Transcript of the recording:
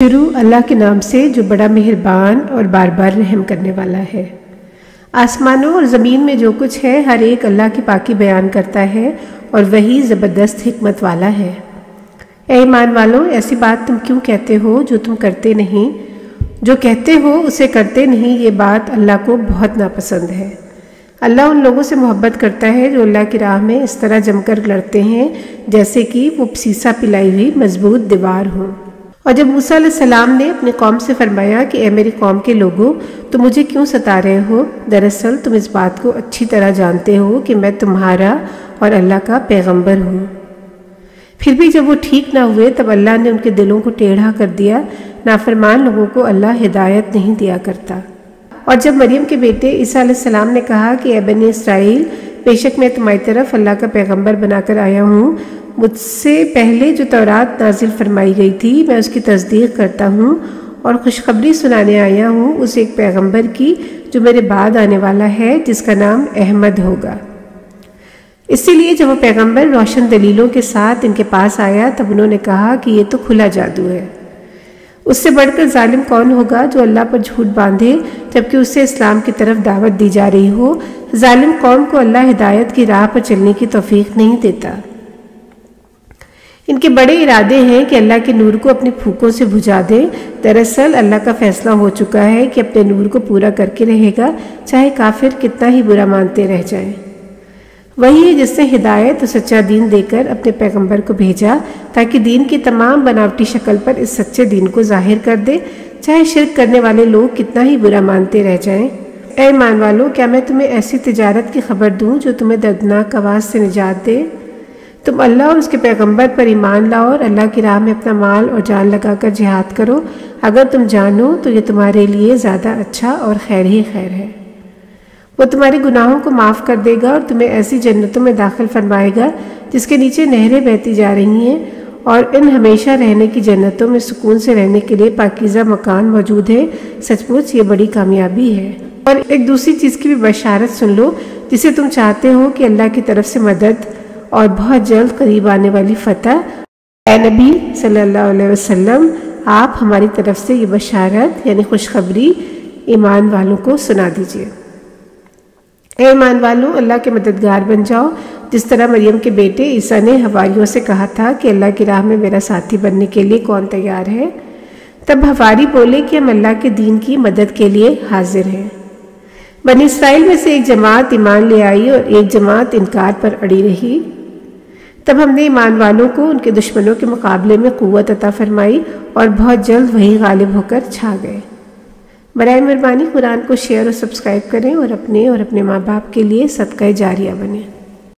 شروع اللہ کے نام سے جو بڑا مہربان اور بار بار رحم کرنے والا ہے۔ آسمانوں اور زمین میں جو کچھ ہے ہر ایک اللہ کی پاکی بیان کرتا ہے اور وہی زبردست حکمت والا ہے۔ اے ایمان والو، ایسی بات تم کیوں کہتے ہو جو تم کرتے نہیں؟ جو کہتے ہو اسے کرتے نہیں، یہ بات اللہ کو بہت ناپسند ہے۔ اللہ ان لوگوں سے محبت کرتا ہے جو اللہ کی راہ میں اس طرح جم کر لڑتے ہیں جیسے کہ وہ سیسا پلائی ہوئی مضبوط دیوار ہوں۔ اور جب موسیٰ علیہ السلام نے اپنی قوم سے فرمایا کہ اے میری قوم کے لوگوں، تم مجھے کیوں ستا رہے ہو؟ دراصل تم اس بات کو اچھی طرح جانتے ہو کہ میں تمہارا اور اللہ کا پیغمبر ہوں۔ پھر بھی جب وہ ٹھیک نہ ہوئے تب اللہ نے ان کے دلوں کو ٹیڑھا کر دیا۔ نافرمان لوگوں کو اللہ ہدایت نہیں دیا کرتا۔ اور جب مریم کے بیٹے عیسیٰ علیہ السلام نے کہا کہ اے بنی اسرائیل، بے شک میں تمہاری طرف اللہ کا پیغمبر بنا کر آیا ہوں، مجھ سے پہلے جو تورات نازل فرمائی گئی تھی میں اس کی تصدیق کرتا ہوں اور خوشخبری سنانے آیا ہوں اس ایک پیغمبر کی جو میرے بعد آنے والا ہے، جس کا نام احمد ہوگا۔ اسی لیے جب وہ پیغمبر روشن دلیلوں کے ساتھ ان کے پاس آیا تب انہوں نے کہا کہ یہ تو کھلا جادو ہے۔ اس سے بڑھ کر ظالم کون ہوگا جو اللہ پر جھوٹ باندھے جبکہ اسے اسلام کی طرف دعوت دی جا رہی ہو؟ ظالم قوم کو اللہ ہدایت کی راہ پر چلنے کی توفیق نہیں دیتا۔ ان کے بڑے ارادے ہیں کہ اللہ کے نور کو اپنی پھونکوں سے بجھا دیں۔ دراصل اللہ کا فیصلہ ہو چکا ہے کہ اپنے نور کو پورا کر کے رہے گا، چاہے کافر کتنا ہی برا مانتے رہ جائیں۔ وہی ہے جس نے ہدایت اور سچا دین دے کر اپنے پیغمبر کو بھیجا تاکہ دین کی تمام بناوٹی شکل پر اس سچے دین کو ظاہر کر دے، چاہے شرک کرنے والے لوگ کتنا ہی برا مانتے رہ جائیں۔ اے ایمان والو، کیا میں تمہیں ایسی تجارت کی خبر دوں جو تمہیں دردناک آواز سے نجات دے؟ تم اللہ اور اس کے پیغمبر پر ایمان لاؤ اور اللہ کی راہ میں اپنا مال اور جان لگا کر جہاد کرو۔ اگر تم جانو تو یہ تمہارے لیے زیادہ اچھا اور خیر ہی خیر ہے۔ وہ تمہارے گناہوں کو معاف کر دے گا اور تمہیں ایسی جنتوں میں داخل فرمائے گا جس کے نیچے نہریں بہتی جا رہی ہیں، اور ان ہمیشہ رہنے کی جنتوں میں سکون سے رہنے کے لیے پاکیزہ مکان موجود ہے۔ سچ مچ یہ بڑی کامیابی ہے۔ اور ایک دوسری چیز کی بھی بشارت سن لو جسے تم چاہتے ہو کہ اللہ کی طرف سے مدد اور بہت جلد قریب آنے والی فتح۔ اے نبی صلی اللہ علیہ وسلم، آپ ہماری طرف سے یہ بشارت یعنی خوشخبری ایمان والوں کو سنا دیجیے۔ اے ایمان والوں، اللہ کے مددگار بن جاؤ، جس طرح مریم کے بیٹے عیسیٰ نے حواریوں سے کہا تھا کہ اللہ کی راہ میں میرا ساتھی بننے کے لیے کون تیار ہے؟ تب حواری بولے کہ ہم اللہ کے دین کی مدد کے لیے حاضر ہیں۔ بنی اسرائیل میں سے ایک جماعت ایمان لے آئی اور ایک جماعت انکار پر اڑی رہی۔ تب ہم نے ایمان والوں کو ان کے دشمنوں کے مقابلے میں قوت عطا فرمائی اور بہت جلد وہی غالب ہو کر چھا گئے۔ برائے مہربانی قرآن کو شیئر اور سبسکرائب کریں اور اپنے ماں باپ کے لیے صدقہ جاریہ بنیں۔